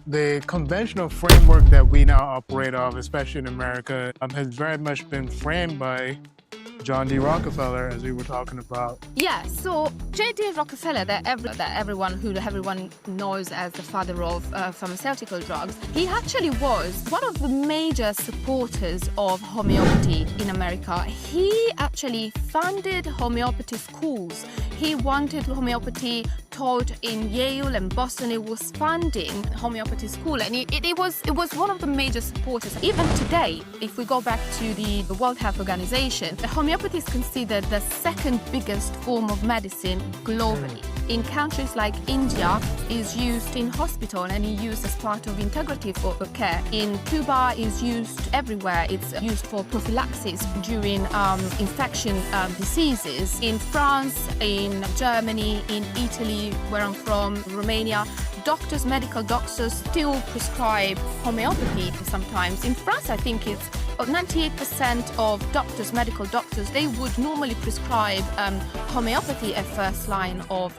the conventional framework that we now operate off, especially in America, has very much been framed by John D. Rockefeller, as we were talking about. Yeah, so J.D. Rockefeller, that everyone knows as the father of pharmaceutical drugs, he actually was one of the major supporters of homeopathy in America. He actually funded homeopathy schools. He wanted homeopathy taught in Yale and Boston. He was funding homeopathy school, and it was one of the major supporters. Even today, if we go back to the World Health Organization, homeopathy is considered the second biggest form of medicine globally. In countries like India, is used in hospital and is used as part of integrative care. In Cuba, is used everywhere. It's used for prophylaxis during infection diseases. In France, in Germany, in Italy, where I'm from, Romania, medical doctors still prescribe homeopathy sometimes. In France, I think it's 98% of medical doctors, they would normally prescribe homeopathy as first line of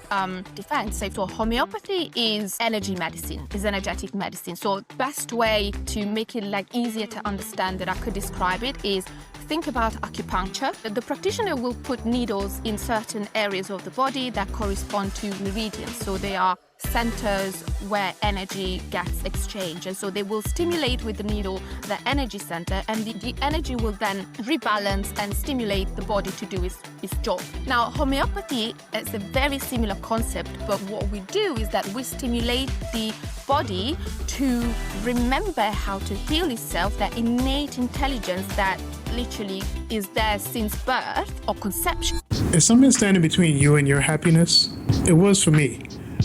defense. So homeopathy is energy medicine, is energetic medicine. So best way to make it easier to understand that I could describe it is think about acupuncture. The practitioner will put needles in certain areas of the body that correspond to meridians. So they are centers where energy gets exchanged, and so they will stimulate with the needle the energy center, and the energy will then rebalance and stimulate the body to do its job. Now, homeopathy is a very similar concept, but what we do is that we stimulate the body to remember how to heal itself, that innate intelligence that literally is there since birth or conception. Is something standing between you and your happiness? It was for me.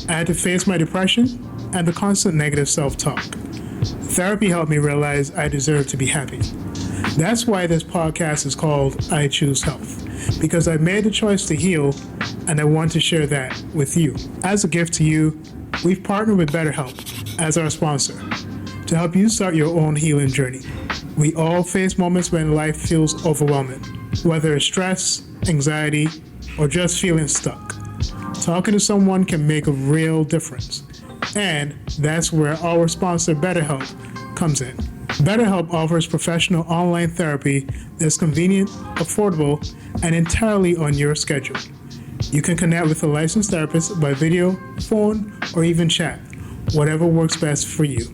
I had to face my depression and the constant negative self-talk. Therapy helped me realize I deserve to be happy. That's why this podcast is called I Choose Health, because I made the choice to heal and I want to share that with you. As a gift to you, we've partnered with BetterHelp as our sponsor to help you start your own healing journey. We all face moments when life feels overwhelming, whether it's stress, anxiety, or just feeling stuck. Talking to someone can make a real difference. And that's where our sponsor, BetterHelp, comes in. BetterHelp offers professional online therapy that's convenient, affordable, and entirely on your schedule. You can connect with a licensed therapist by video, phone, or even chat, whatever works best for you.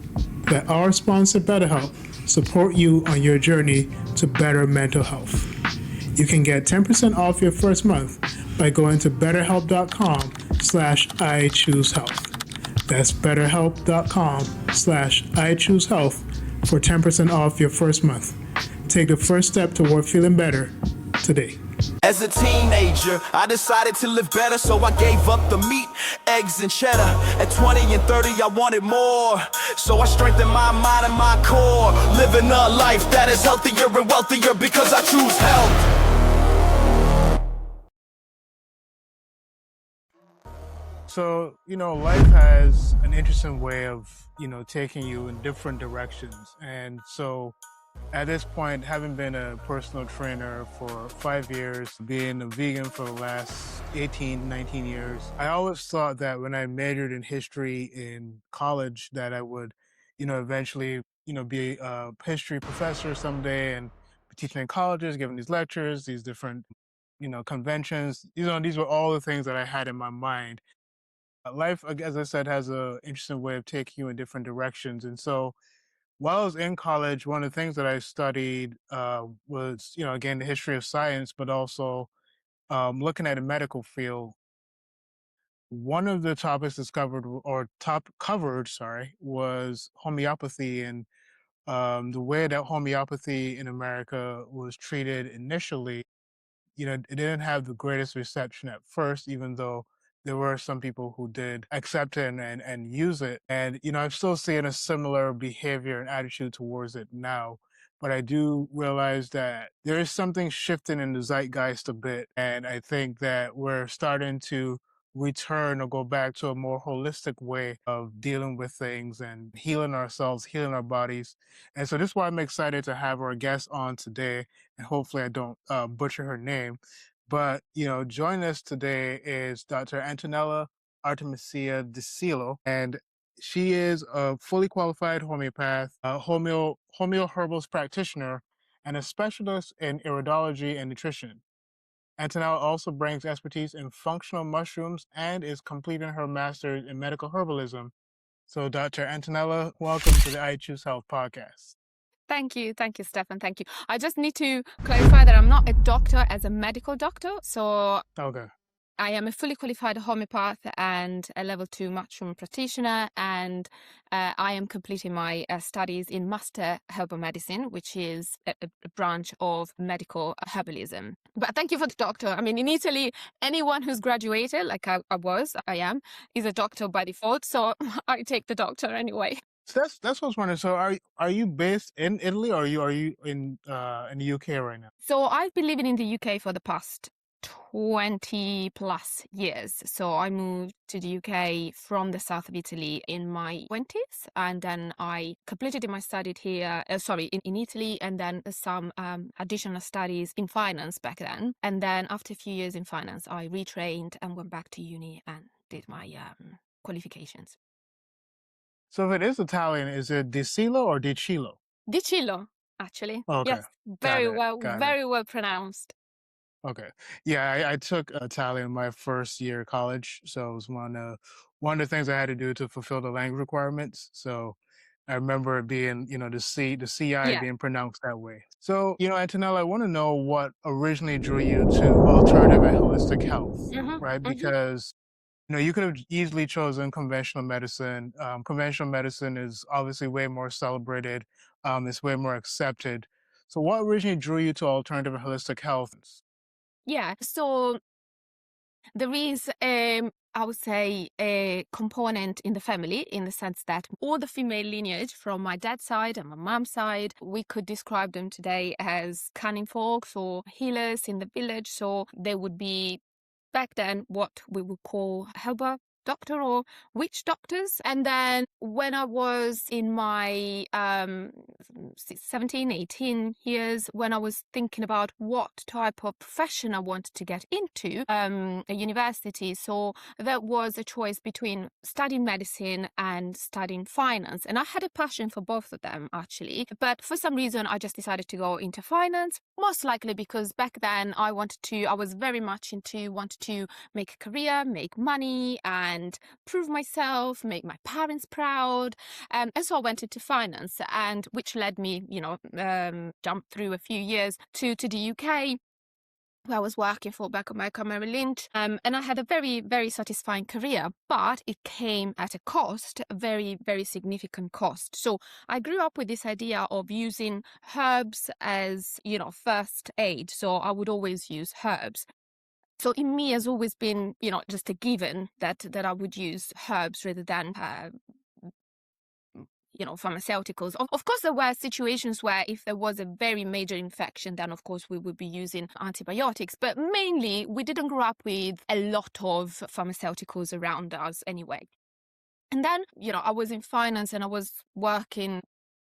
Let our sponsor, BetterHelp, support you on your journey to better mental health. You can get 10% off your first month by going to betterhelp.com/iChooseHealth. That's betterhelp.com/iChooseHealth for 10% off your first month. Take the first step toward feeling better today. As a teenager, I decided to live better, so I gave up the meat, eggs, and cheddar. At 20 and 30, I wanted more, so I strengthened my mind and my core. Living a life that is healthier and wealthier because I choose health. So, life has an interesting way of, taking you in different directions. And so at this point, having been a personal trainer for 5 years, being a vegan for the last 18, 19 years, I always thought that when I majored in history in college that I would, eventually, be a history professor someday and be teaching in colleges, giving these lectures, these different, conventions. These were all the things that I had in my mind. Life, as I said, has an interesting way of taking you in different directions. And so while I was in college, one of the things that I studied was, again, the history of science, but also looking at the medical field. One of the topics covered, was homeopathy and the way that homeopathy in America was treated initially. It didn't have the greatest reception at first, even though there were some people who did accept it and use it. And, I'm still seeing a similar behavior and attitude towards it now. But I do realize that there is something shifting in the zeitgeist a bit. And I think that we're starting to return or go back to a more holistic way of dealing with things and healing ourselves, healing our bodies. And so this is why I'm excited to have our guest on today. And hopefully I don't butcher her name. But, joining us today is Dr. Antonella Artemisia de Cillo. And, She is a fully qualified homeopath, a homeo herbals practitioner, and a specialist in iridology and nutrition. Antonella also brings expertise in functional mushrooms and is completing her master's in medical herbalism. So, Dr. Antonella, welcome to the I Choose Health podcast. Thank you, Stefan. Thank you. I just need to clarify that I'm not a doctor as a medical doctor. So Okay. I am a fully qualified homeopath and a level 2 mushroom practitioner, and I am completing my studies in master herbal medicine, which is a branch of medical herbalism. But thank you for the doctor. I mean, in Italy, anyone who's graduated, like I am, is a doctor by default. So I take the doctor anyway. So that's what I was wondering. So are you based in Italy, or are you in the UK right now? So I've been living in the UK for the past 20 plus years. So I moved to the UK from the south of Italy in my 20s, and then I completed my studies here, in Italy, and then some additional studies in finance back then. And then after a few years in finance, I retrained and went back to uni and did my qualifications. So if it is Italian, is it di Cillo or di Cillo? Di Cillo, actually. Okay. Yes, Got it. very well pronounced. Okay. Yeah, I took Italian in my first year of college, so it was one of the things I had to do to fulfill the language requirements. So I remember it being, the CI Yeah. being pronounced that way. So, Antonella, I want to know what originally drew you to alternative and holistic health, right? Because you could have easily chosen conventional medicine. Conventional medicine is obviously way more celebrated. It's way more accepted. So what originally drew you to alternative and holistic health? Yeah, so there is, I would say, a component in the family in the sense that all the female lineage from my dad's side and my mom's side, we could describe them today as cunning folks or healers in the village. So they would be back then what we would call helper doctor or witch doctors. And then when I was in my 17, 18 years, when I was thinking about what type of profession I wanted to get into a university, so there was a choice between studying medicine and studying finance. And I had a passion for both of them, actually. But for some reason, I just decided to go into finance, most likely because back then I was very much wanted to make a career, make money, and prove myself, make my parents proud. And so I went into finance, and which led me, jump through a few years to the UK, where I was working for Bank of America Merrill Lynch. And I had a very, very satisfying career, but it came at a cost, a very, very significant cost. So I grew up with this idea of using herbs as, first aid. So I would always use herbs. So in me has always been, just a given that I would use herbs rather than pharmaceuticals. Of course, there were situations where if there was a very major infection, then of course we would be using antibiotics. But mainly, we didn't grow up with a lot of pharmaceuticals around us anyway. And then, I was in finance and I was working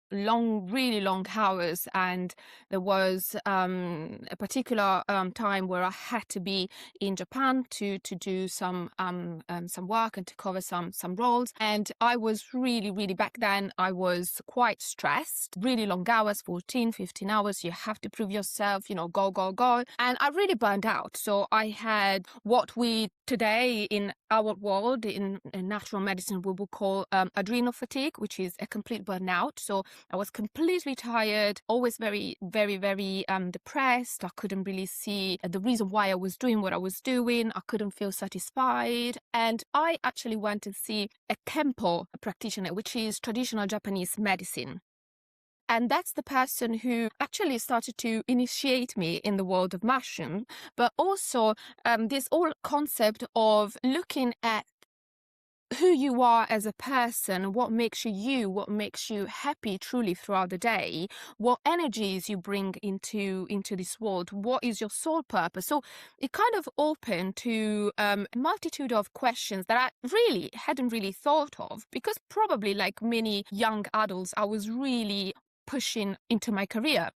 really long hours, and there was a particular time where I had to be in Japan to do some work and to cover some roles. And I was really back then I was quite stressed, really long hours, 14, 15 hours. You have to prove yourself, go, and I really burned out. So I had what we today in our world in natural medicine we will call adrenal fatigue, which is a complete burnout. So I was completely tired, always very depressed. I couldn't really see the reason why I was doing what I was doing. I couldn't feel satisfied. And I actually went to see a Kempo practitioner, which is traditional Japanese medicine. And that's the person who actually started to initiate me in the world of mushroom, but also this whole concept of looking at who you are as a person, what makes you happy truly throughout the day, what energies you bring into this world, what is your soul purpose. So it kind of opened to a multitude of questions that I really hadn't really thought of, because probably like many young adults, I was really pushing into my career.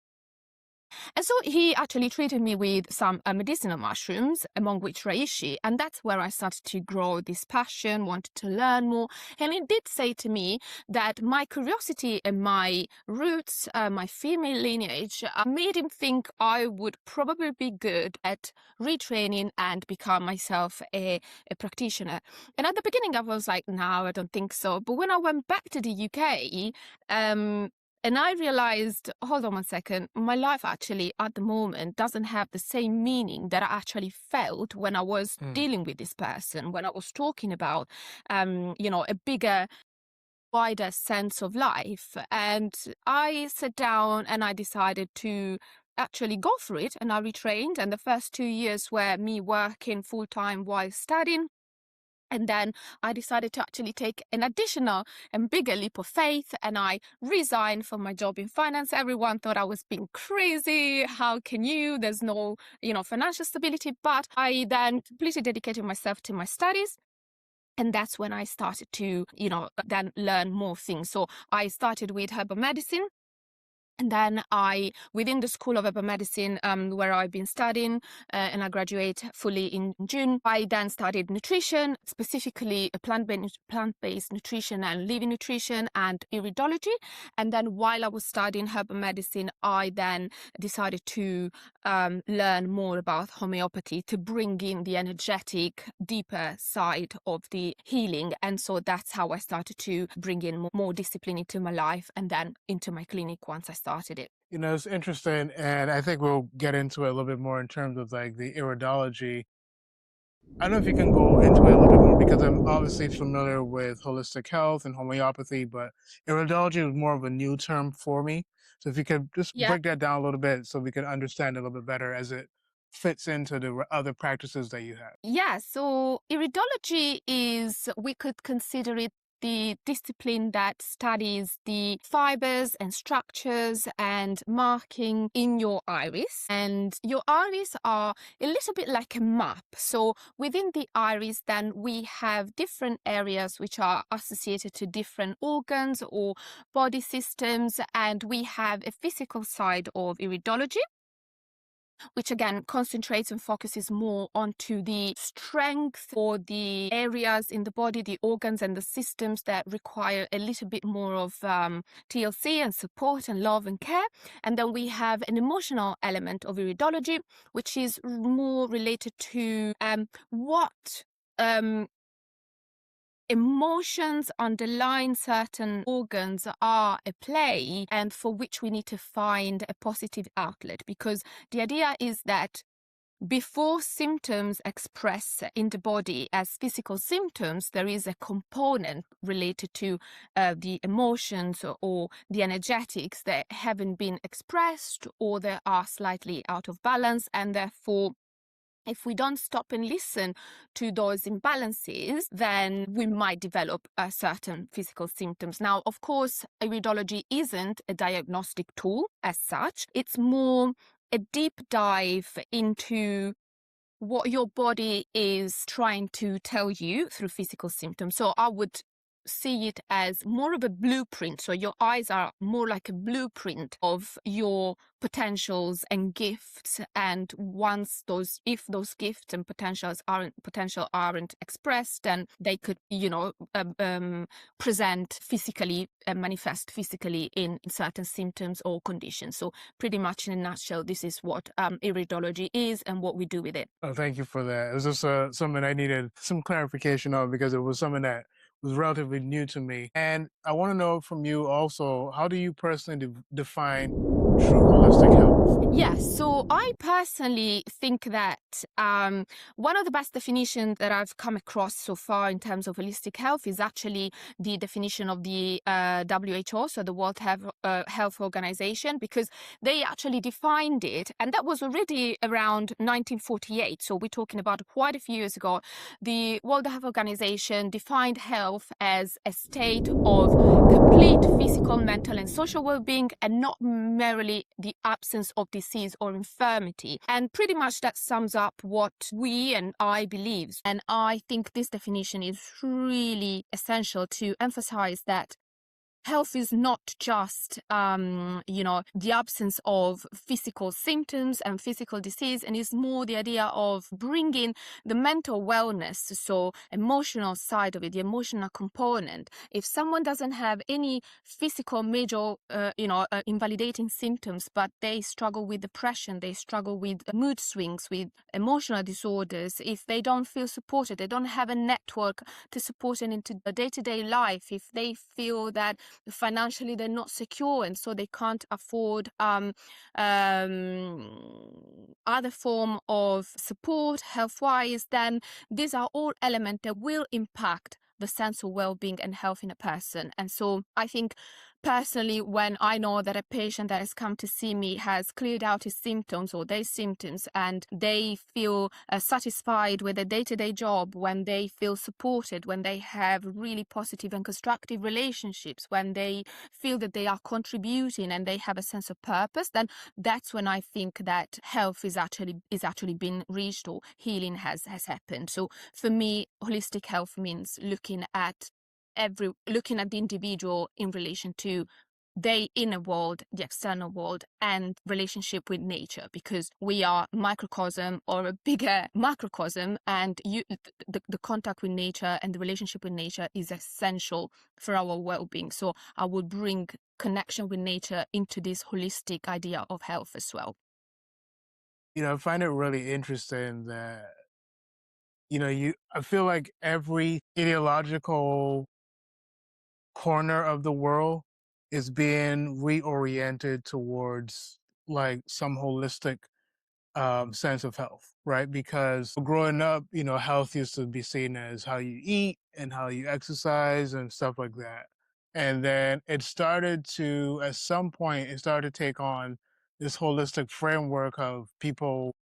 And so he actually treated me with some medicinal mushrooms, among which reishi, and that's where I started to grow this passion, wanted to learn more. And he did say to me that my curiosity and my roots, my female lineage, made him think I would probably be good at retraining and become myself a practitioner. And at the beginning, I was like, no, I don't think so. But when I went back to the UK, and I realized, hold on one second, my life actually at the moment doesn't have the same meaning that I actually felt when I was dealing with this person, when I was talking about, a bigger, wider sense of life. And I sat down and I decided to actually go for it, and I retrained. And the first 2 years were me working full-time while studying. And then I decided to actually take an additional and bigger leap of faith, and I resigned from my job in finance. Everyone thought I was being crazy. How can you? There's no, financial stability. But I then completely dedicated myself to my studies. And that's when I started to, then learn more things. So I started with herbal medicine. And then within the School of Herbal Medicine, where I've been studying, and I graduate fully in June, I then studied nutrition, specifically plant-based nutrition and living nutrition and iridology. And then while I was studying herbal medicine, I then decided to learn more about homeopathy to bring in the energetic, deeper side of the healing. And so that's how I started to bring in more discipline into my life and then into my clinic once I started it. It's interesting, and I think we'll get into it a little bit more in terms of like the iridology. I don't know if you can go into it a little bit more, because I'm obviously familiar with holistic health and homeopathy, but iridology is more of a new term for me. So if you could just break that down a little bit so we can understand it a little bit better as it fits into the other practices that you have. Yeah, so iridology we could consider it the discipline that studies the fibers and structures and marking in your iris. And your iris are a little bit like a map. So within the iris, then we have different areas which are associated to different organs or body systems. And we have a physical side of iridology, which again concentrates and focuses more onto the strength for the areas in the body, the organs and the systems that require a little bit more of TLC and support and love and care. And then we have an emotional element of iridology, which is more related to what emotions underlying certain organs are at play, and for which we need to find a positive outlet. Because the idea is that before symptoms express in the body as physical symptoms, there is a component related to the emotions or the energetics that haven't been expressed, or they are slightly out of balance, and therefore if we don't stop and listen to those imbalances, then we might develop certain physical symptoms. Now, of course, iridology isn't a diagnostic tool as such. It's more a deep dive into what your body is trying to tell you through physical symptoms. So I would see it as more of a blueprint. So your eyes are more like a blueprint of your potentials and gifts. And if those gifts and potentials aren't expressed, then they could, present physically and manifest physically in certain symptoms or conditions. So pretty much in a nutshell, this is what iridology is and what we do with it. Oh, thank you for that. It was just something I needed some clarification on, because it was something that was relatively new to me. And I want to know from you also, how do you personally define true holistic health? Yes, so I personally think that one of the best definitions that I've come across so far in terms of holistic health is actually the definition of the WHO, so the World Health Organization, because they actually defined it, and that was already around 1948. So we're talking about quite a few years ago. The World Health Organization defined health as a state of complete physical, mental, and social well-being, and not merely the absence of disease or infirmity. And pretty much that sums up what we and I believe. And I think this definition is really essential to emphasize that health is not just, the absence of physical symptoms and physical disease, and it's more the idea of bringing the mental wellness, so emotional side of it, the emotional component. If someone doesn't have any physical major, invalidating symptoms, but they struggle with depression, they struggle with mood swings, with emotional disorders, if they don't feel supported, they don't have a network to support them into the day-to-day life, if they feel that financially they're not secure and so they can't afford other form of support health-wise, then these are all elements that will impact the sense of well-being and health in a person. And so I think personally, when I know that a patient that has come to see me has cleared out his symptoms or their symptoms, and they feel satisfied with their day-to-day job, when they feel supported, when they have really positive and constructive relationships, when they feel that they are contributing and they have a sense of purpose, then that's when I think that health is actually been reached, or healing has happened. So for me, holistic health means looking at the individual in relation to their inner world, the external world, and relationship with nature, because we are microcosm or a bigger macrocosm, and the contact with nature and the relationship with nature is essential for our well-being. So I would bring connection with nature into this holistic idea of health as well. I find it really interesting that, I feel like every ideological corner of the world is being reoriented towards like some holistic sense of health, right? Because growing up, health used to be seen as how you eat and how you exercise and stuff like that. And then at some point, it started to take on this holistic framework of people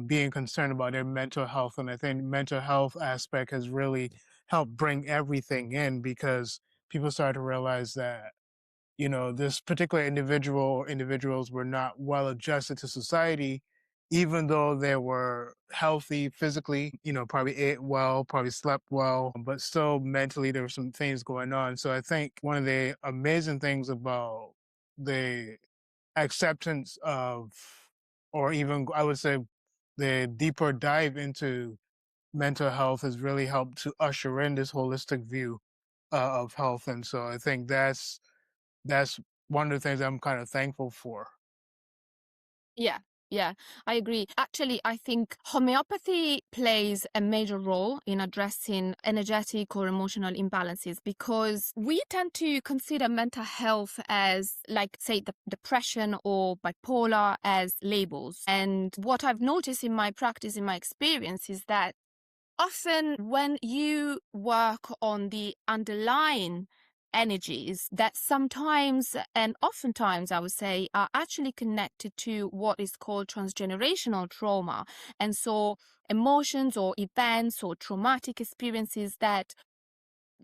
being concerned about their mental health. And I think mental health aspect has really helped bring everything in, because people started to realize that, this particular individuals were not well adjusted to society, even though they were healthy physically, probably ate well, probably slept well, but still mentally there were some things going on. So I think one of the amazing things about the acceptance of, or even I would say the deeper dive into mental health, has really helped to usher in this holistic view of health. And so I think that's one of the things I'm kind of thankful for. Yeah, I agree. Actually, I think homeopathy plays a major role in addressing energetic or emotional imbalances, because we tend to consider mental health as, like, say, the depression or bipolar as labels. And what I've noticed in my practice, in my experience, is that often when you work on the underlying energies that sometimes and oftentimes, I would say, are actually connected to what is called transgenerational trauma. And so emotions or events or traumatic experiences that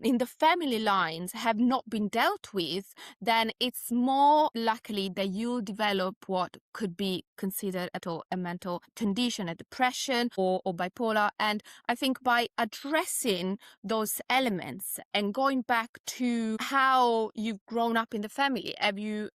in the family lines have not been dealt with, then it's more likely that you'll develop what could be considered a mental condition, a depression or bipolar. And I think by addressing those elements and going back to how you've grown up in the family, have you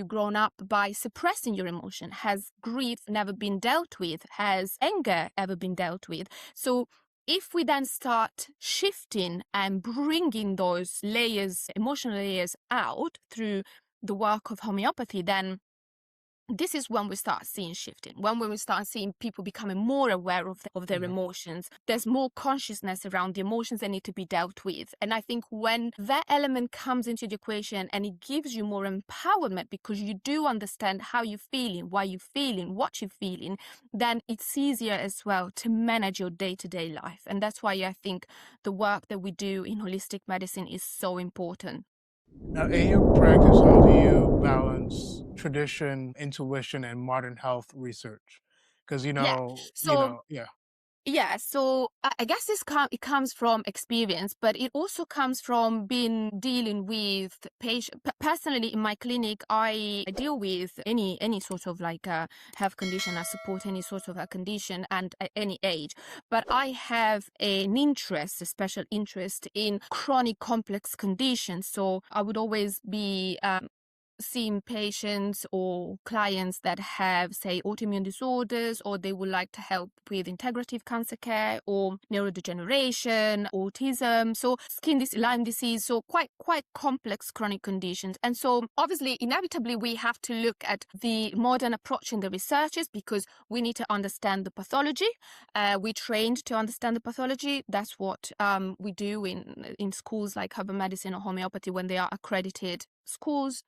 grown up by suppressing your emotion? Has grief never been dealt with? Has anger ever been dealt with? So if we then start shifting and bringing those layers, emotional layers, out through the work of homeopathy, then this is when we start seeing shifting, when we start seeing people becoming more aware of their emotions. There's more consciousness around the emotions that need to be dealt with. And I think when that element comes into the equation and it gives you more empowerment, because you do understand how you're feeling, why you're feeling, what you're feeling, then it's easier as well to manage your day-to-day life. And that's why I think the work that we do in holistic medicine is so important. Now, in your practice, how do you balance tradition, intuition, and modern health research? Because Yeah. So yeah. Yeah, so I guess it comes from experience, but it also comes from dealing with patients. Personally, in my clinic, I deal with any sort of like a health condition. I support any sort of a condition and at any age. But I have a special interest in chronic complex conditions. So I would always be seeing patients or clients that have, say, autoimmune disorders, or they would like to help with integrative cancer care or neurodegeneration, autism, so Lyme disease, so quite complex chronic conditions. And so obviously, inevitably, we have to look at the modern approach in the researches because we need to understand the pathology. We trained to understand the pathology. That's what we do in schools like herbal medicine or homeopathy when they are accredited schools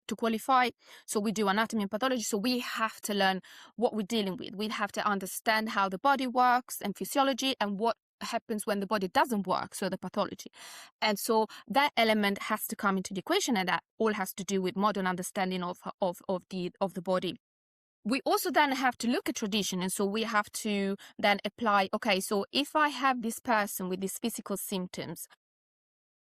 to qualify. So we do anatomy and pathology. So we have to learn what we're dealing with. We have to understand how the body works and physiology and what happens when the body doesn't work, so the pathology. And so that element has to come into the equation, and that all has to do with modern understanding of the body. We also then have to look at tradition, and so we have to then apply, okay, so if I have this person with these physical symptoms,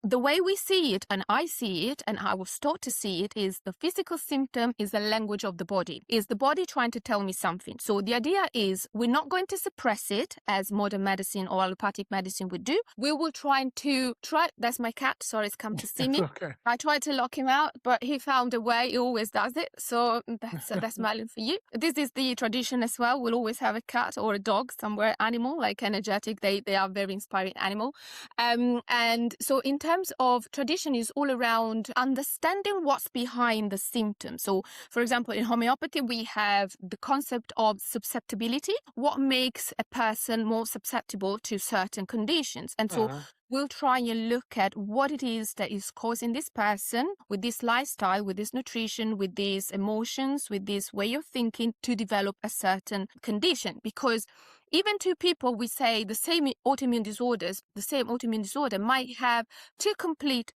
the way we see it, and I see it, and I was taught to see it, is the physical symptom is the language of the body. Is the body trying to tell me something? So the idea is we're not going to suppress it as modern medicine or allopathic medicine would do. We will try. That's my cat. Sorry, it's come to see me. Okay. I tried to lock him out, but he found a way. He always does it. So that's smiling for you. This is the tradition as well. We'll always have a cat or a dog somewhere, animal, like energetic. They are very inspiring animal. And so in terms of tradition is all around understanding what's behind the symptoms. So, for example, in homeopathy, we have the concept of susceptibility. What makes a person more susceptible to certain conditions? And so we'll try and look at what it is that is causing this person with this lifestyle, with this nutrition, with these emotions, with this way of thinking to develop a certain condition. Because even two people, we say the same autoimmune disorder might have two complete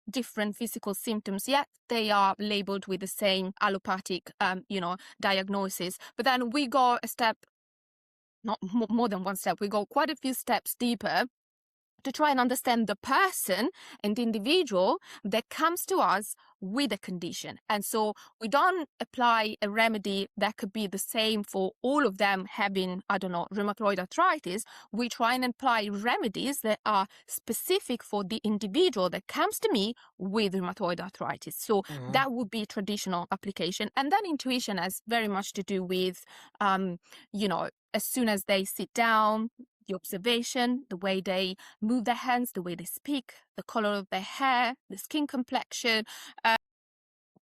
different physical symptoms, yet they are labeled with the same allopathic, diagnosis. But then we go a step, not more than one step, we go quite a few steps deeper to try and understand the person and the individual that comes to us with a condition. And so we don't apply a remedy that could be the same for all of them having, rheumatoid arthritis. We try and apply remedies that are specific for the individual that comes to me with rheumatoid arthritis. So that would be traditional application. And then intuition has very much to do with, as soon as they sit down, the observation, the way they move their hands, the way they speak, the color of their hair, the skin complexion,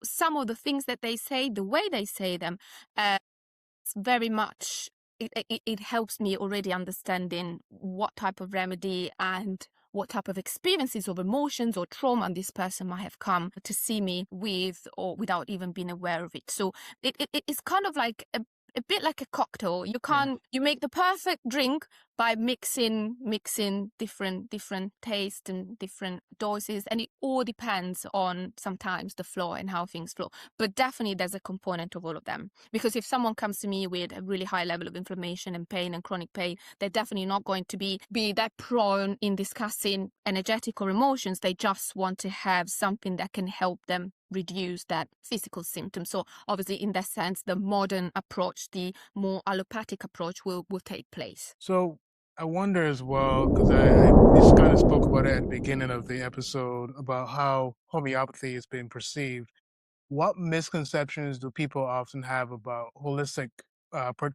some of the things that they say, the way they say them, it's very much, it helps me already understanding what type of remedy and what type of experiences of emotions or trauma this person might have come to see me with or without even being aware of it. So it's kind of like a bit like a cocktail. You make the perfect drink by mixing different tastes and different doses, and it all depends on sometimes the flow and how things flow. But definitely there's a component of all of them, because if someone comes to me with a really high level of inflammation and pain and chronic pain, they're definitely not going to be that prone in discussing energetic or emotions. They just want to have something that can help them reduce that physical symptom. So obviously in that sense, the modern approach, the more allopathic approach will take place. So I wonder as well, because I just kind of spoke about it at the beginning of the episode about how homeopathy is being perceived. What misconceptions do people often have about holistic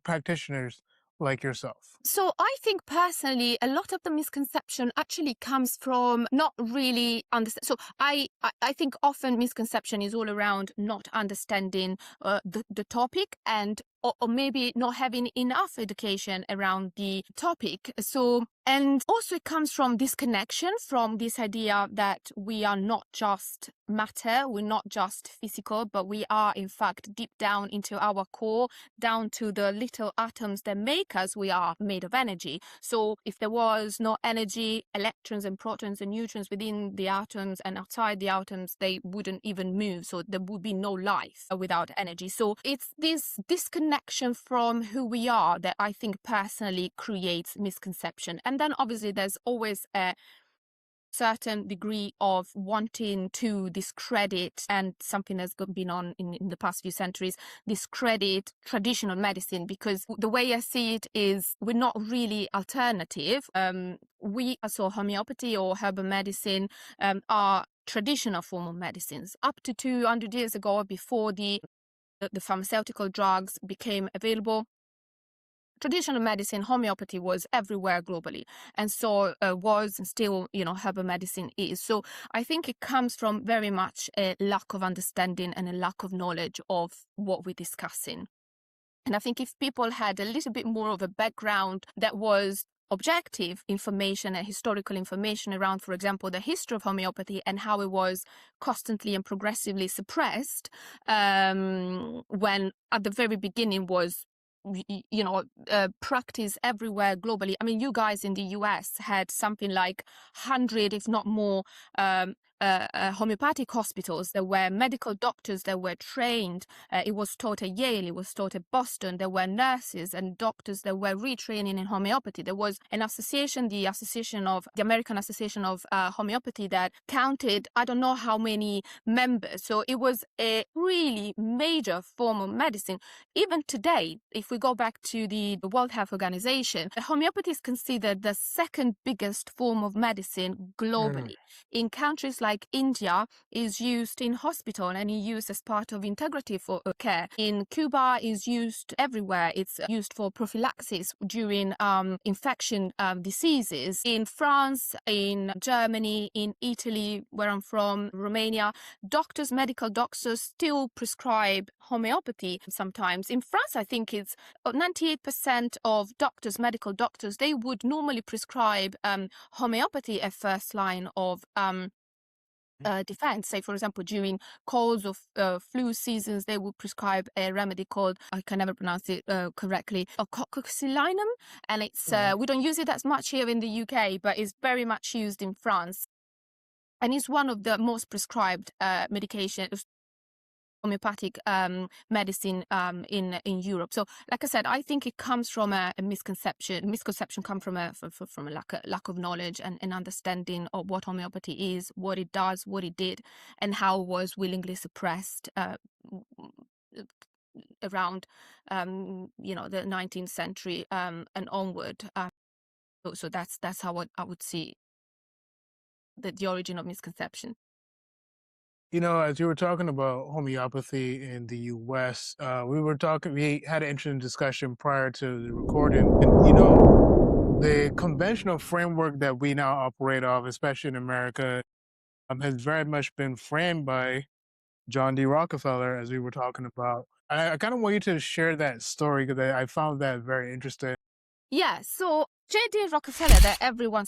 practitioners like yourself? So I think personally, a lot of the misconception actually comes from not really understand. So I think often misconception is all around not understanding the topic and or maybe not having enough education around the topic. So, and also it comes from this connection, from this idea that we are not just matter, we're not just physical, but we are in fact deep down into our core, down to the little atoms that make us, we are made of energy. So if there was no energy, electrons and protons and neutrons within the atoms and outside the atoms, they wouldn't even move. So there would be no life without energy. So it's this disconnect disconnection from who we are that I think personally creates misconception. And then obviously there's always a certain degree of wanting to discredit, and something that's been on in the past few centuries, discredit traditional medicine, because the way I see it is we're not really alternative. So homeopathy or herbal medicine are traditional form of medicines. Up to 200 years ago, before the pharmaceutical drugs became available, traditional medicine, homeopathy was everywhere globally, and so was, and still, herbal medicine is. So I think it comes from very much a lack of understanding and a lack of knowledge of what we're discussing. And I think if people had a little bit more of a background that was objective information and historical information around, for example, the history of homeopathy and how it was constantly and progressively suppressed, when at the very beginning was practice everywhere globally. I mean, you guys in the US had something like 100, if not more, homeopathic hospitals. There were medical doctors that were trained. It was taught at Yale, it was taught at Boston. There were nurses and doctors that were retraining in homeopathy. There was an association, the American Association of Homeopathy, that counted I don't know how many members. So it was a really major form of medicine. Even today, if we go back to the World Health Organization, homeopathy is considered the second biggest form of medicine globally. In countries like India, is used in hospital and is used as part of integrative care. In Cuba, is used everywhere. It's used for prophylaxis during infection diseases. In France, in Germany, in Italy, where I'm from, Romania, medical doctors still prescribe homeopathy sometimes. In France, I think it's 98% of medical doctors, they would normally prescribe homeopathy as first line of defense. Say, for example, during colds or flu seasons, they would prescribe a remedy called, I can never pronounce it correctly, coccoxylinum, and it's we don't use it as much here in the UK, but it's very much used in France, and it's one of the most prescribed homeopathic medicine in Europe. So, like I said, I think it comes from a misconception. Misconception comes from a lack of knowledge and understanding of what homeopathy is, what it does, what it did, and how it was willingly suppressed around the 19th century and onward. So that's how I would see the origin of misconception. As you were talking about homeopathy in the U.S., we had an interesting discussion prior to the recording. And, the conventional framework that we now operate off, especially in America, has very much been framed by John D. Rockefeller, as we were talking about. I kind of want you to share that story because I found that very interesting. Yeah, so J.D. Rockefeller, that everyone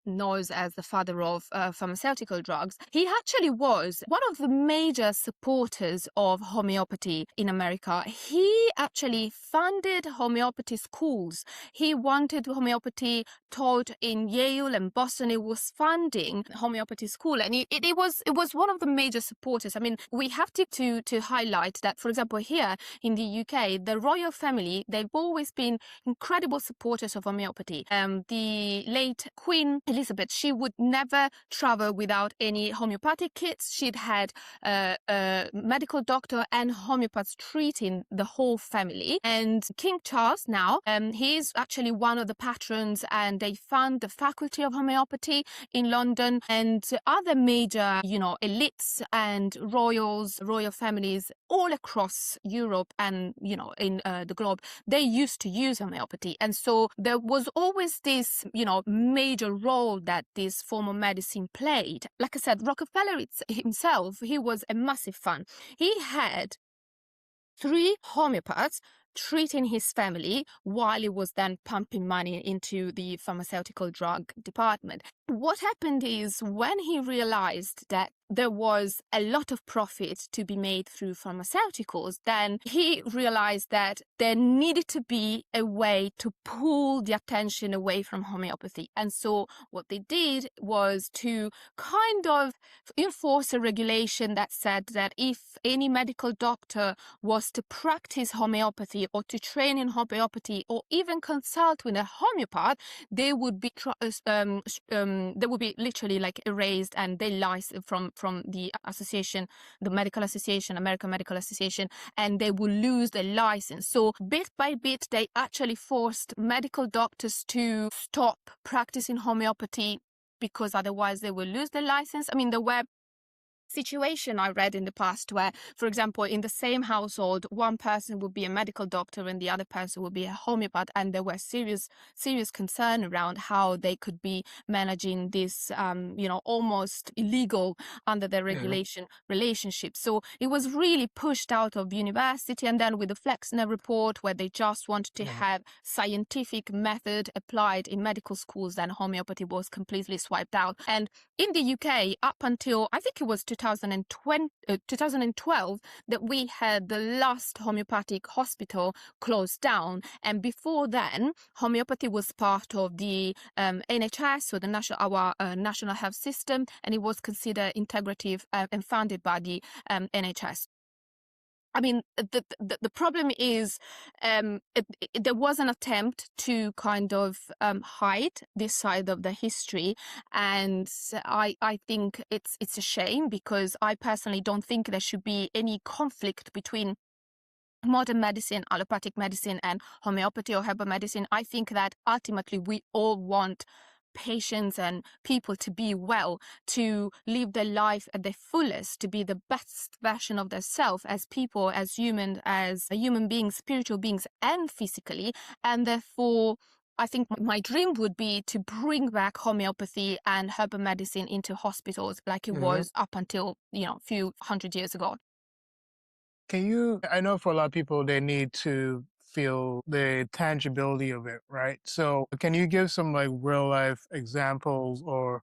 knows as the father of pharmaceutical drugs, he actually was one of the major supporters of homeopathy in America. He actually funded homeopathy schools. He wanted homeopathy taught in Yale and Boston. He was funding homeopathy school, and it was one of the major supporters. I mean, we have to highlight that, for example, here in the UK, the royal family, they've always been incredible supporters of homeopathy. The late Queen Elizabeth, she would never travel without any homeopathic kits. She'd had a medical doctor and homeopaths treating the whole family. And King Charles now, he's actually one of the patrons, and they fund the Faculty of Homeopathy in London, and other major, elites and royal families all across Europe and, in the globe, they used to use homeopathy. And so there was always this, major role that this form of medicine played. Like I said, Rockefeller himself, he was a massive fan. He had 3 homeopaths treating his family while he was then pumping money into the pharmaceutical drug department. What happened is, when he realized that there was a lot of profit to be made through pharmaceuticals, then he realized that there needed to be a way to pull the attention away from homeopathy. And so what they did was to kind of enforce a regulation that said that if any medical doctor was to practice homeopathy or to train in homeopathy or even consult with a homeopath, they would be literally like erased and they license from the association, the medical association, American Medical Association, and they will lose their license. So bit by bit, they actually forced medical doctors to stop practicing homeopathy because otherwise they will lose their license. I mean, there were situation I read in the past where, for example, in the same household, one person would be a medical doctor and the other person would be a homeopath, and there were serious concern around how they could be managing this, almost illegal under the regulation relationship. So it was really pushed out of university, and then with the Flexner report, where they just wanted to have scientific method applied in medical schools, then homeopathy was completely swiped out. And in the UK, up until I think it was 2012, that we had the last homeopathic hospital closed down. And before then, homeopathy was part of the NHS, so the national health system, and it was considered integrative and funded by the NHS. I mean, the problem is there was an attempt to kind of hide this side of the history, and I think it's a shame, because I personally don't think there should be any conflict between modern medicine, allopathic medicine, and homeopathy or herbal medicine. I think that ultimately we all want patients and people to be well, to live their life at their fullest, to be the best version of themselves as people, as human beings, spiritual beings, and physically. And therefore, I think my dream would be to bring back homeopathy and herbal medicine into hospitals like it was up until, a few hundred years ago. I know for a lot of people, they need to feel the tangibility of it, right? So can you give some like real life examples or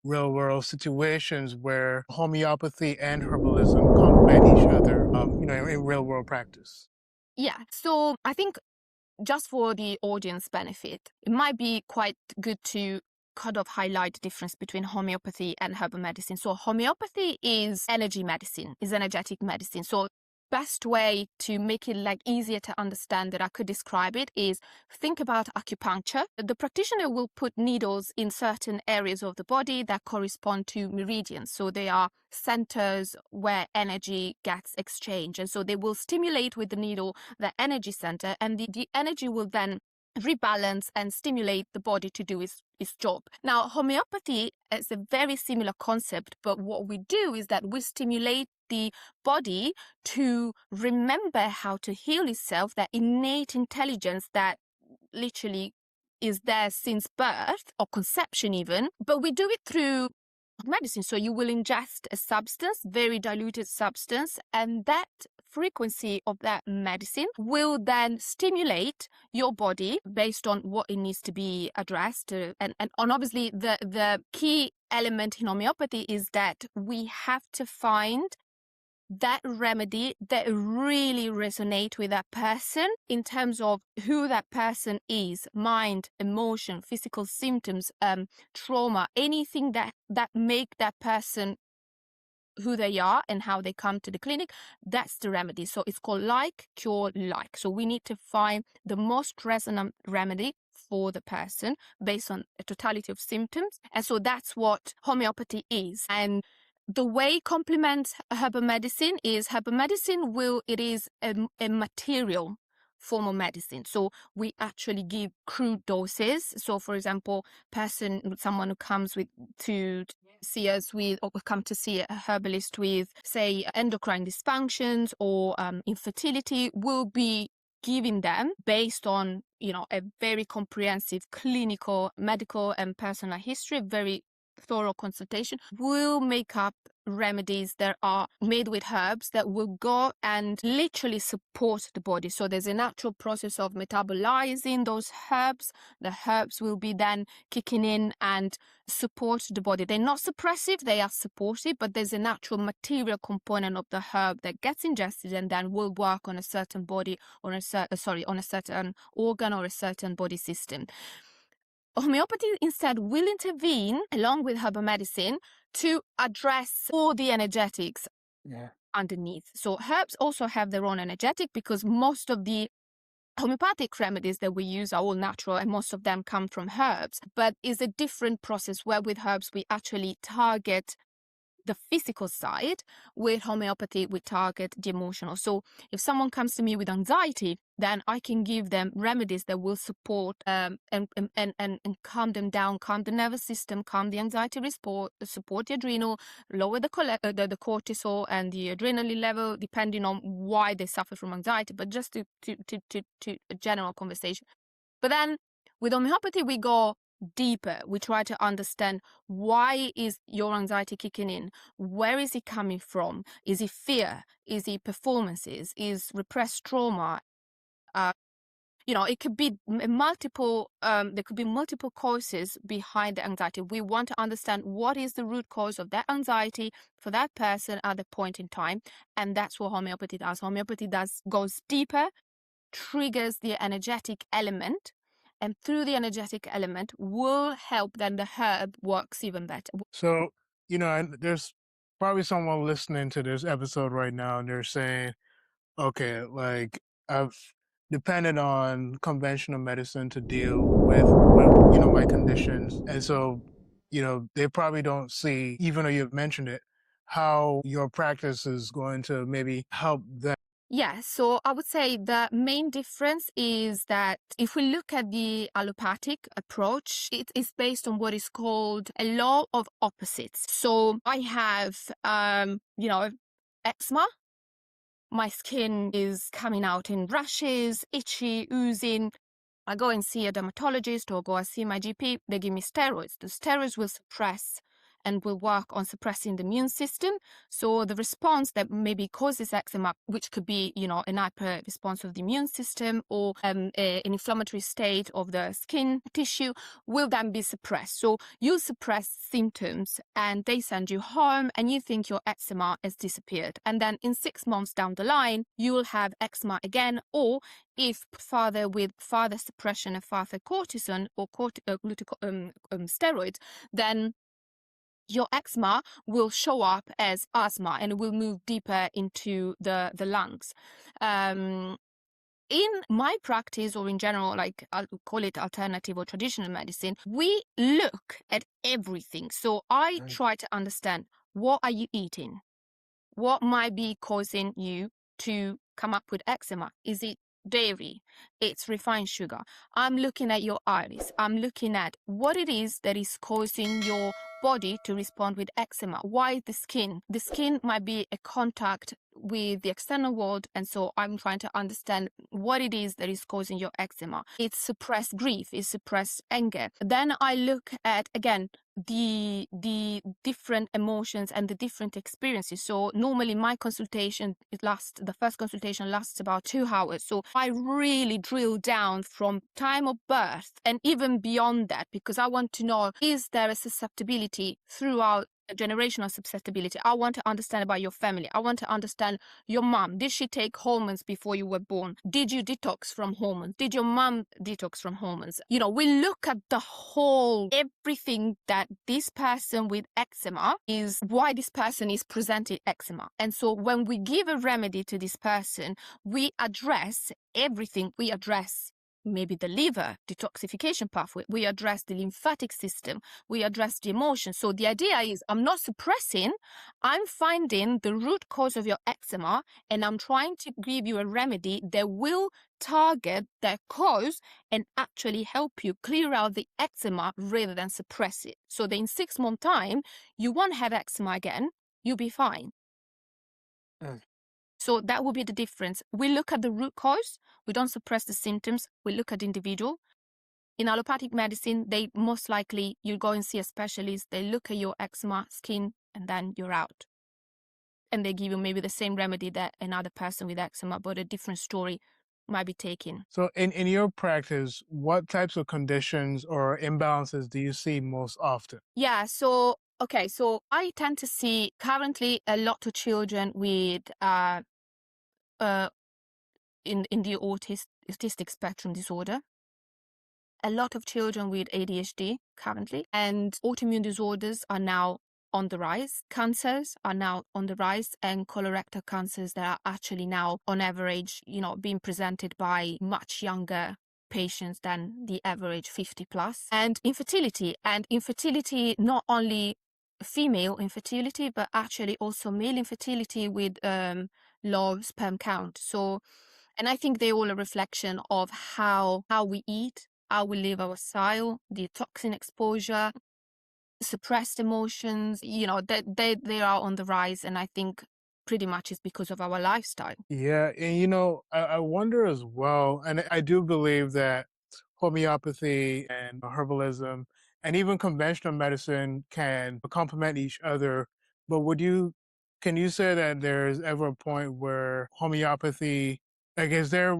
real world situations where homeopathy and herbalism complement each other, in real world practice? Yeah, so I think just for the audience benefit, it might be quite good to kind of highlight the difference between homeopathy and herbal medicine. So homeopathy is energy medicine, is energetic medicine. So best way to make it like easier to understand that I could describe it is think about acupuncture. The practitioner will put needles in certain areas of the body that correspond to meridians. So they are centers where energy gets exchanged. And so they will stimulate with the needle the energy center, and the energy will then rebalance and stimulate the body to do its job. Now, homeopathy is a very similar concept, but what we do is that we stimulate the body to remember how to heal itself, that innate intelligence that literally is there since birth or conception even, but we do it through medicine. So you will ingest a substance, very diluted substance, and that frequency of that medicine will then stimulate your body based on what it needs to be addressed. And obviously the key element in homeopathy is that we have to find that remedy that really resonate with that person in terms of who that person is, mind, emotion, physical symptoms, trauma, anything that make that person who they are and how they come to the clinic. That's the remedy. So it's called like, cure, like. So we need to find the most resonant remedy for the person based on a totality of symptoms. And so that's what homeopathy is. And the way it complements herbal medicine is it is a material form of medicine. So we actually give crude doses. So for example, someone who comes to see us with, or come to see a herbalist with, say, endocrine dysfunctions or infertility, will be giving them based on, a very comprehensive clinical, medical and personal history, very thorough consultation, will make up remedies that are made with herbs that will go and literally support the body. So there's a natural process of metabolizing those herbs. The herbs will be then kicking in and support the body. They're not suppressive, they are supportive, but there's a natural material component of the herb that gets ingested and then will work on a certain body or on a certain organ or a certain body system. Homeopathy instead will intervene along with herbal medicine to address all the energetics underneath. So herbs also have their own energetic, because most of the homeopathic remedies that we use are all natural and most of them come from herbs, but it's a different process where with herbs we actually target the physical side. With homeopathy we target the emotional. So if someone comes to me with anxiety, then I can give them remedies that will support and calm them down, calm the nervous system, calm the anxiety response, support the adrenal, lower the cortisol and the adrenaline level, depending on why they suffer from anxiety, but just to a general conversation. But then with homeopathy we go deeper. We try to understand, why is your anxiety kicking in? Where is it coming from? Is it fear? Is it performances? Is repressed trauma? It could be multiple, there could be multiple causes behind the anxiety. We want to understand what is the root cause of that anxiety for that person at the point in time. And that's what homeopathy does. Homeopathy goes deeper, triggers the energetic element, and through the energetic element will help then the herb works even better. So, and there's probably someone listening to this episode right now and they're saying, okay, like I've depended on conventional medicine to deal with my conditions. And so, they probably don't see, even though you've mentioned it, how your practice is going to maybe help them. Yeah, so I would say the main difference is that if we look at the allopathic approach, it is based on what is called a law of opposites. So I have, eczema. My skin is coming out in rashes, itchy, oozing. I go and see a dermatologist or go and see my GP. They give me steroids. The steroids will suppress and will work on suppressing the immune system. So the response that maybe causes eczema, which could be, an hyper response of the immune system or an inflammatory state of the skin tissue, will then be suppressed. So you suppress symptoms and they send you home and you think your eczema has disappeared. And then in 6 months down the line, you will have eczema again, or if with further suppression of further cortisone or steroids, then your eczema will show up as asthma and it will move deeper into the lungs. In my practice, or in general, like I'll call it alternative or traditional medicine, we look at everything. So I try to understand, what are you eating? What might be causing you to come up with eczema? Is it dairy? It's refined sugar. I'm looking at your iris. I'm looking at what it is that is causing your body to respond with eczema. Why the skin? The skin might be a contact with the external world, and so I'm trying to understand what it is that is causing your eczema. It's suppressed grief, it's suppressed anger. Then I look at, again, the different emotions and the different experiences. So normally my consultation, the first consultation lasts about 2 hours. So I really drill down from time of birth and even beyond that, because I want to know, is there a susceptibility throughout a generational susceptibility? I want to understand about your family. I want to understand your mom. Did she take hormones before you were born? Did you detox from hormones? Did your mom detox from hormones? We look at the whole, everything that this person with eczema is, why this person is presenting eczema. And so when we give a remedy to this person, we address everything. We address maybe the liver detoxification pathway, we address the lymphatic system, we address the emotions. So the idea is, I'm not suppressing, I'm finding the root cause of your eczema and I'm trying to give you a remedy that will target that cause and actually help you clear out the eczema rather than suppress it. So that in 6 months' time, you won't have eczema again, you'll be fine. So that will be the difference. We look at the root cause. We don't suppress the symptoms. We look at the individual. In allopathic medicine, they most likely, you go and see a specialist. They look at your eczema, skin, and then you're out. and they give you maybe the same remedy that another person with eczema, but a different story might be taking. So in your practice, what types of conditions or imbalances do you see most often? Yeah, so I tend to see currently a lot of children with in the autistic spectrum disorder, a lot of children with ADHD currently, and autoimmune disorders are now on the rise. Cancers are now on the rise, and colorectal cancers that are actually now on average, being presented by much younger patients than the average 50 plus. And infertility not only female infertility, but actually also male infertility with low sperm count. So, and I think they're all a reflection of how we eat, how we live our style, the toxin exposure, suppressed emotions, they are on the rise. And I think pretty much it's because of our lifestyle. Yeah, and I wonder as well, and I do believe that homeopathy and herbalism and even conventional medicine can complement each other. But can you say that there's ever a point where homeopathy, like, is there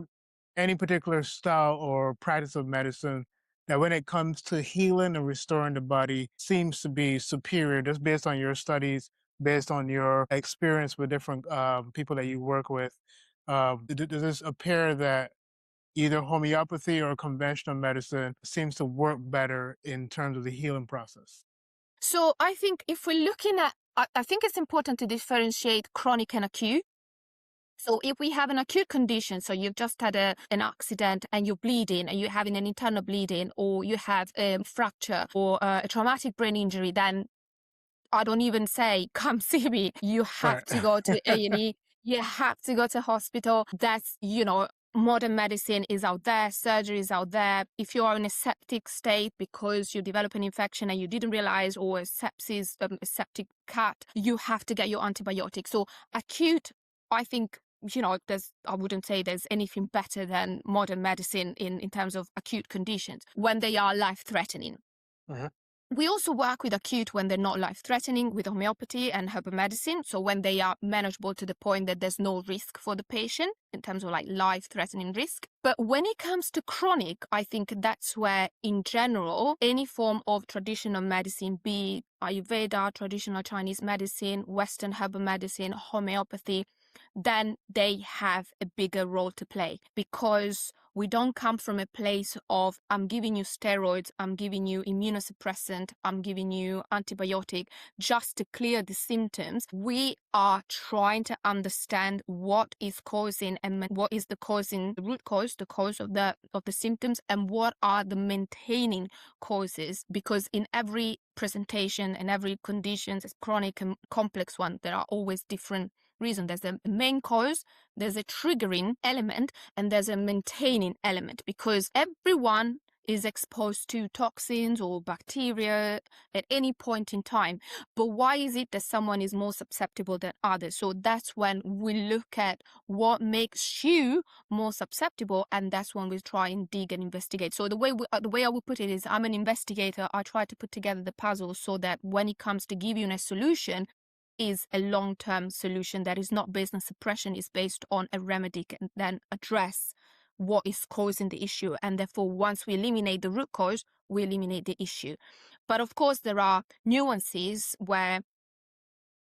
any particular style or practice of medicine that when it comes to healing and restoring the body seems to be superior, just based on your studies, based on your experience with different people that you work with? Does this appear that either homeopathy or conventional medicine seems to work better in terms of the healing process? So I think if we're looking at, I think it's important to differentiate chronic and acute. So if we have an acute condition, so you've just had an accident and you're bleeding and you're having an internal bleeding, or you have a fracture or a traumatic brain injury, then I don't even say, come see me. You have to go to A&E. You have to go to hospital. That's, modern medicine is out there. Surgery is out there. If you are in a septic state because you develop an infection and you didn't realize, or a sepsis, a septic cut, you have to get your antibiotics. So acute, I think, I wouldn't say there's anything better than modern medicine in terms of acute conditions when they are life-threatening. Uh-huh. We also work with acute when they're not life-threatening with homeopathy and herbal medicine. So when they are manageable to the point that there's no risk for the patient in terms of like life-threatening risk. But when it comes to chronic, I think that's where, in general, any form of traditional medicine, be Ayurveda, traditional Chinese medicine, Western herbal medicine, homeopathy, then they have a bigger role to play, because we don't come from a place of, I'm giving you steroids, I'm giving you immunosuppressant, I'm giving you antibiotic just to clear the symptoms. We are trying to understand what is causing and what is the root cause, the cause of the symptoms, and what are the maintaining causes. Because in every presentation and every condition, is chronic and complex one, there are always different reasons. There's a main cause, there's a triggering element, and there's a maintaining element, because everyone is exposed to toxins or bacteria at any point in time. But why is it that someone is more susceptible than others? So that's when we look at what makes you more susceptible, and that's when we try and dig and investigate. So the way I would put it is, I'm an investigator. I try to put together the puzzle so that when it comes to giving a solution, is a long-term solution that is not based on suppression, is based on a remedy and then address what is causing the issue. And therefore, once we eliminate the root cause, we eliminate the issue. But of course, there are nuances where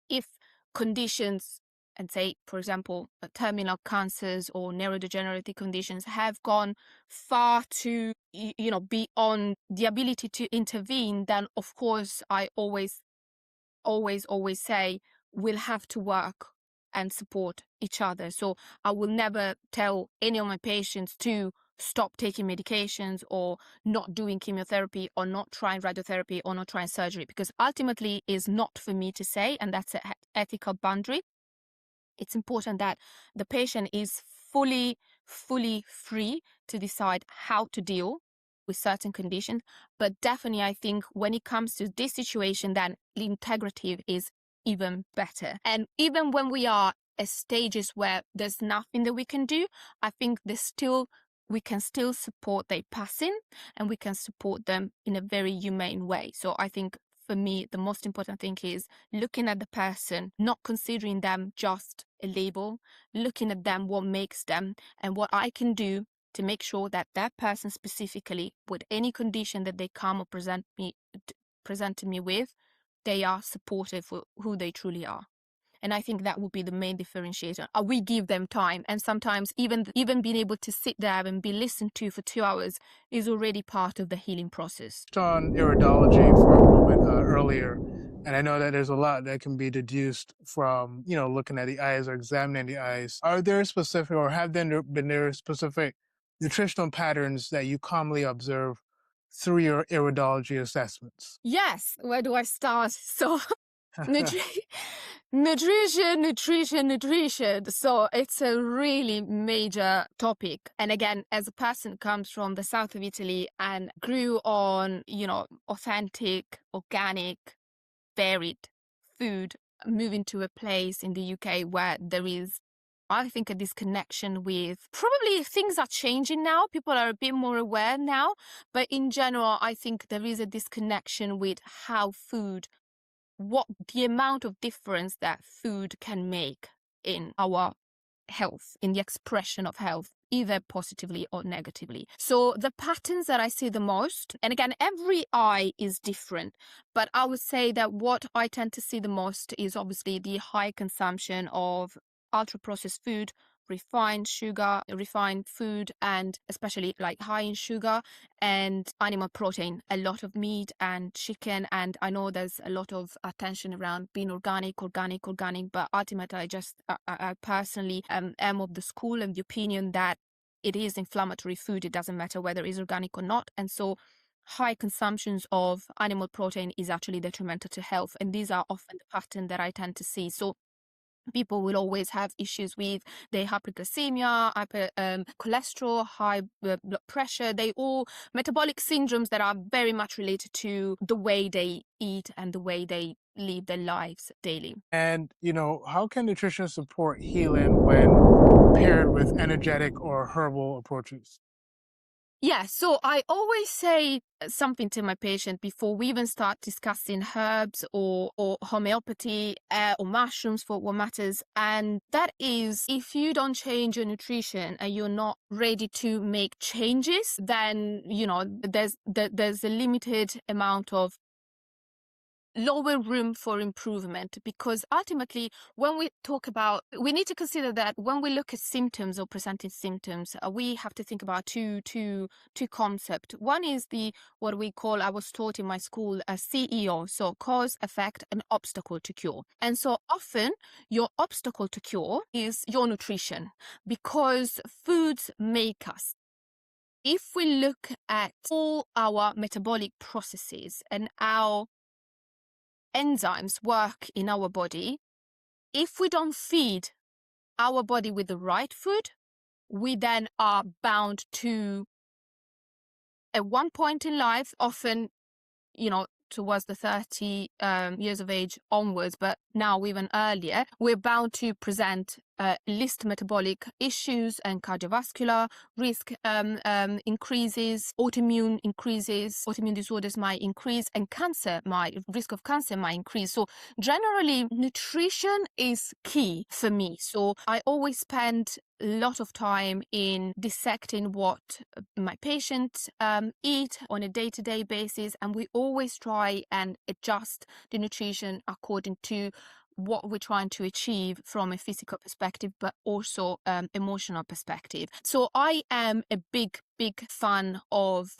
if conditions, and say, for example, terminal cancers or neurodegenerative conditions have gone far to, beyond the ability to intervene, then of course, I always say we'll have to work and support each other. So I will never tell any of my patients to stop taking medications or not doing chemotherapy or not trying radiotherapy or not trying surgery, because ultimately is not for me to say, and that's an ethical boundary. It's important that the patient is fully free to decide how to deal with certain conditions. But definitely, I think when it comes to this situation, then integrative is even better. And even when we are at stages where there's nothing that we can do, I think we can still support their passing, and we can support them in a very humane way. So I think for me, the most important thing is looking at the person, not considering them just a label, looking at them, what makes them, and what I can do to make sure that that person specifically, with any condition that they come or present to me with, they are supportive for who they truly are. And I think that would be the main differentiator. We give them time, and sometimes even being able to sit there and be listened to for 2 hours is already part of the healing process. On iridology for a moment earlier, and I know that there's a lot that can be deduced from, looking at the eyes or examining the eyes. Are there specific, or have there been specific nutritional patterns that you commonly observe through your iridology assessments? Yes. Where do I start? So nutrition. So it's a really major topic. And again, as a person comes from the south of Italy and grew on, authentic, organic, varied food, moving to a place in the UK where there is, I think, a disconnection with, probably things are changing now. People are a bit more aware now. But in general, I think there is a disconnection with how food, what the amount of difference that food can make in our health, in the expression of health, either positively or negatively. So the patterns that I see the most, and again, every eye is different, but I would say that what I tend to see the most is obviously the high consumption of ultra-processed food, refined sugar, refined food, and especially like high in sugar, and animal protein, a lot of meat and chicken. And I know there's a lot of attention around being organic, but ultimately I personally am of the school and the opinion that it is inflammatory food. It doesn't matter whether it's organic or not. And so high consumptions of animal protein is actually detrimental to health. And these are often the pattern that I tend to see. So people will always have issues with their hyperglycemia, cholesterol, high blood pressure. They all metabolic syndromes that are very much related to the way they eat and the way they live their lives daily. And, how can nutrition support healing when paired with energetic or herbal approaches? Yeah, so I always say something to my patient before we even start discussing herbs or homeopathy or mushrooms, for what matters. And that is, if you don't change your nutrition and you're not ready to make changes, then, there's a limited amount of lower room for improvement, because ultimately when we talk about, we need to consider that when we look at symptoms or presenting symptoms, we have to think about two concepts. One is what we call, I was taught in my school, a CEO, so cause, effect, and obstacle to cure. And so often your obstacle to cure is your nutrition, because foods make us. If we look at all our metabolic processes and our enzymes work in our body, if we don't feed our body with the right food, we then are bound to, at one point in life, often, towards the 30 years of age onwards, but now even earlier, we're bound to present list metabolic issues, and cardiovascular risk increases, autoimmune disorders might increase, and risk of cancer might increase. So generally, nutrition is key for me. So I always spend a lot of time in dissecting what my patients eat on a day-to-day basis, and we always try and adjust the nutrition according to what we're trying to achieve from a physical perspective, but also emotional perspective. So I am a big fan of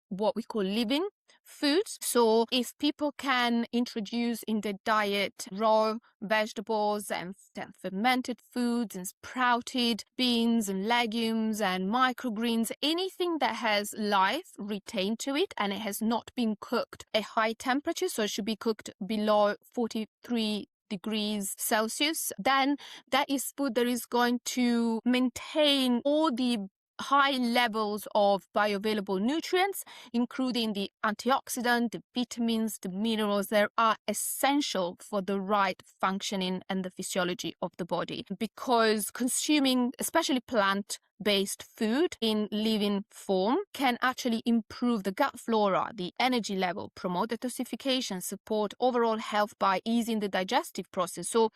what we call living foods. So if people can introduce in their diet raw vegetables and fermented foods and sprouted beans and legumes and microgreens, anything that has life retained to it and it has not been cooked at high temperature, so it should be cooked below 43 degrees Celsius, then that is food that is going to maintain all the high levels of bioavailable nutrients, including the antioxidant, the vitamins, the minerals that are essential for the right functioning and the physiology of the body. Because consuming, especially plant-based food in living form, can actually improve the gut flora, the energy level, promote detoxification, support overall health by easing the digestive process. So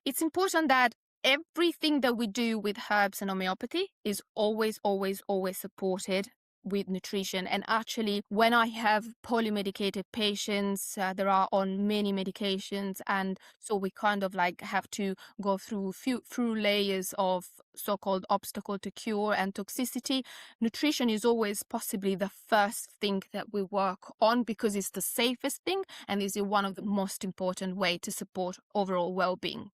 it's important that everything that we do with herbs and homeopathy is always, always, always supported with nutrition. And actually, when I have polymedicated patients, they are on many medications, and so we kind of like have to go through through layers of so-called obstacle to cure and toxicity. Nutrition is always possibly the first thing that we work on because it's the safest thing and is one of the most important way to support overall well-being.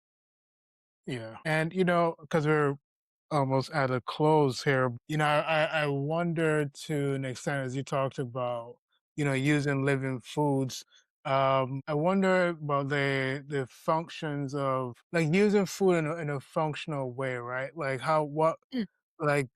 Yeah. And, because we're almost at a close here, I wonder to an extent, as you talked about, using living foods, I wonder about the functions of like using food in a functional way, right? Like like,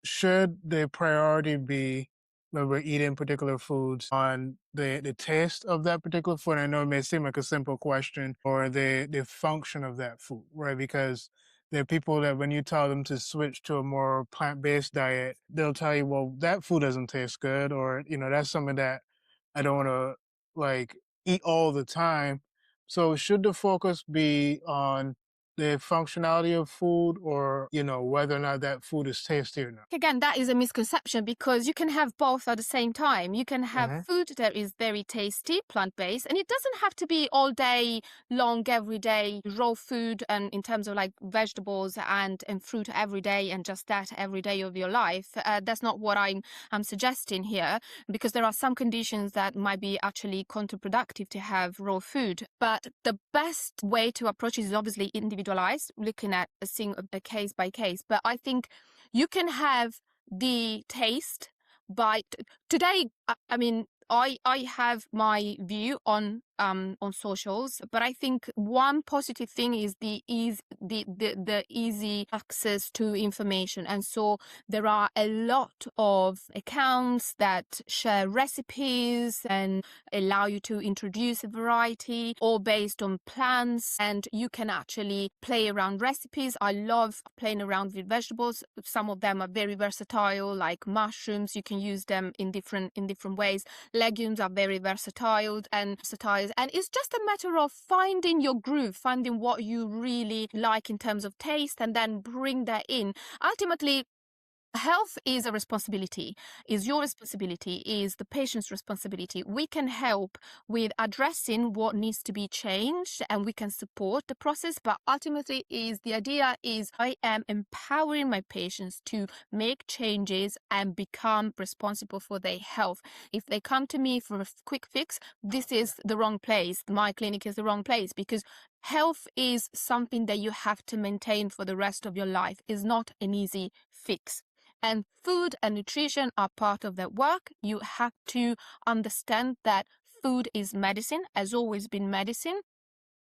should the priority be when we're eating particular foods on the taste of that particular food? I know it may seem like a simple question, or the function of that food, right? Because there are people that when you tell them to switch to a more plant-based diet, they'll tell you, well, that food doesn't taste good, or, that's something that I don't want to like eat all the time. So should the focus be on the functionality of food, or whether or not that food is tasty or not? Again, that is a misconception because you can have both at the same time. You can have Hmm. food that is very tasty, plant-based, and it doesn't have to be all day long, every day, raw food, and in terms of like vegetables and fruit every day and just that every day of your life. That's not what I'm suggesting here, because there are some conditions that might be actually counterproductive to have raw food. But the best way to approach it is obviously individualized, looking at a case by case. But I think you can have the taste by today. I mean, I have my view on socials, but I think one positive thing is the easy access to information. And so there are a lot of accounts that share recipes and allow you to introduce a variety, all based on plants, and you can actually play around recipes. I love playing around with vegetables. Some of them are very versatile, like mushrooms. You can use them in different ways. Legumes are very versatile, and it's just a matter of finding your groove, finding what you really like in terms of taste, and then bring that in. Ultimately, health is a responsibility, is your responsibility, is the patient's responsibility. We can help with addressing what needs to be changed, and we can support the process, but ultimately the idea is I am empowering my patients to make changes and become responsible for their health. If they come to me for a quick fix, this is the wrong place. My clinic is the wrong place, because health is something that you have to maintain for the rest of your life. It's not an easy fix. And food and nutrition are part of that work. You have to understand that food is medicine, has always been medicine.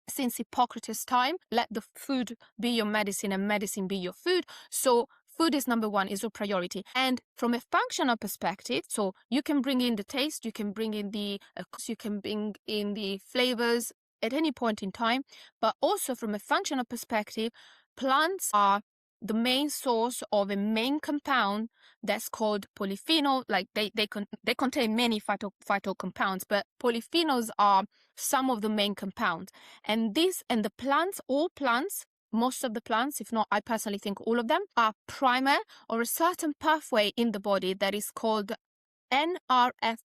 Since Hippocrates' time, let the food be your medicine and medicine be your food. So food is number one, is your priority. And from a functional perspective, so you can bring in the taste, you can bring in you can bring in the flavors at any point in time. But also from a functional perspective, plants are the main source of a main compound that's called polyphenol. Like they contain many phyto compounds, but polyphenols are some of the main compounds. And the plants, all plants, most of the plants, if not, I personally think all of them, are primer or a certain pathway in the body that is called NRFARE,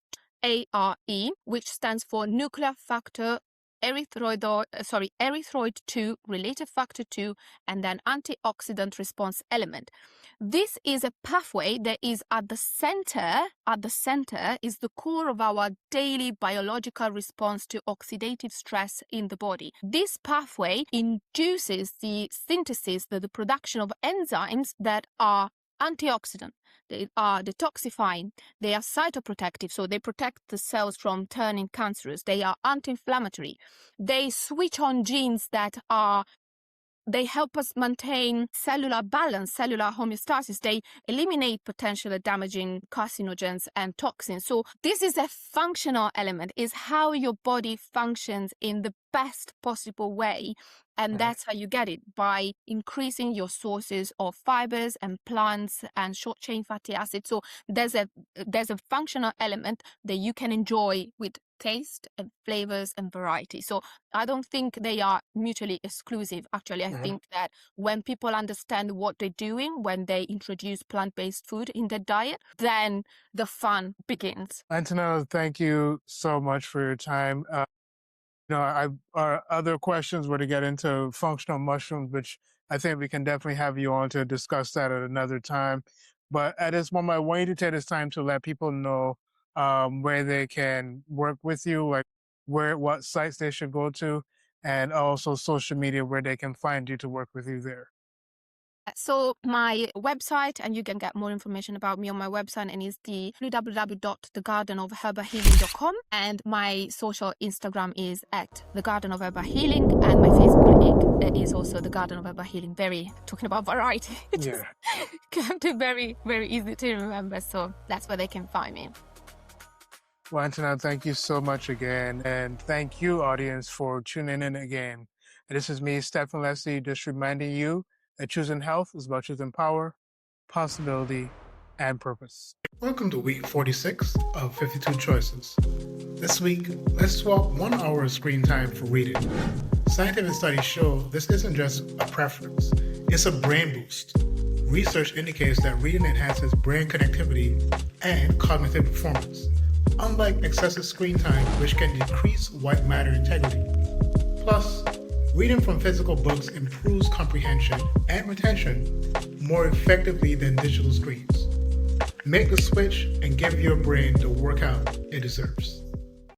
which stands for nuclear factor erythroid 2, related factor 2, and then antioxidant response element. This is a pathway that is at the center is the core of our daily biological response to oxidative stress in the body. This pathway induces the synthesis, the production of enzymes that are antioxidant. They are detoxifying. They are cytoprotective, so they protect the cells from turning cancerous. They are anti-inflammatory. They switch on genes that are they help us maintain cellular balance, cellular homeostasis. They eliminate potentially damaging carcinogens and toxins. So this is a functional element, is how your body functions in the best possible way. And that's how you get it, by increasing your sources of fibers and plants and short chain fatty acids. So there's a functional element that you can enjoy with taste and flavors and variety. So I don't think they are mutually exclusive. Actually, I think that when people understand what they're doing, when they introduce plant-based food in their diet, then the fun begins. Antonella, thank you so much for your time. Our other questions were to get into functional mushrooms, which I think we can definitely have you on to discuss that at another time. But at this moment, I want you to take this time to let people know where they can work with you, like what sites they should go to, and also social media where they can find you to work with you there. So my website, and you can get more information about me on my website, and it's the www.thegardenofherbalhealing.com, and my social Instagram is at The Garden of Herbal Healing, and my Facebook is also The Garden of Herbal Healing. Talking about variety, it's very, very easy to remember, so that's where they can find me. Well, Antonella, thank you so much again, and thank you, audience, for tuning in again. And this is me, Stephen Leslie, just reminding you that choosing health is about choosing power, possibility, and purpose. Welcome to week 46 of 52 Choices. This week, let's swap 1 hour of screen time for reading. Scientific studies show this isn't just a preference, it's a brain boost. Research indicates that reading enhances brain connectivity and cognitive performance, unlike excessive screen time, which can decrease white matter integrity. Plus, reading from physical books improves comprehension and retention more effectively than digital screens. Make the switch and give your brain the workout it deserves.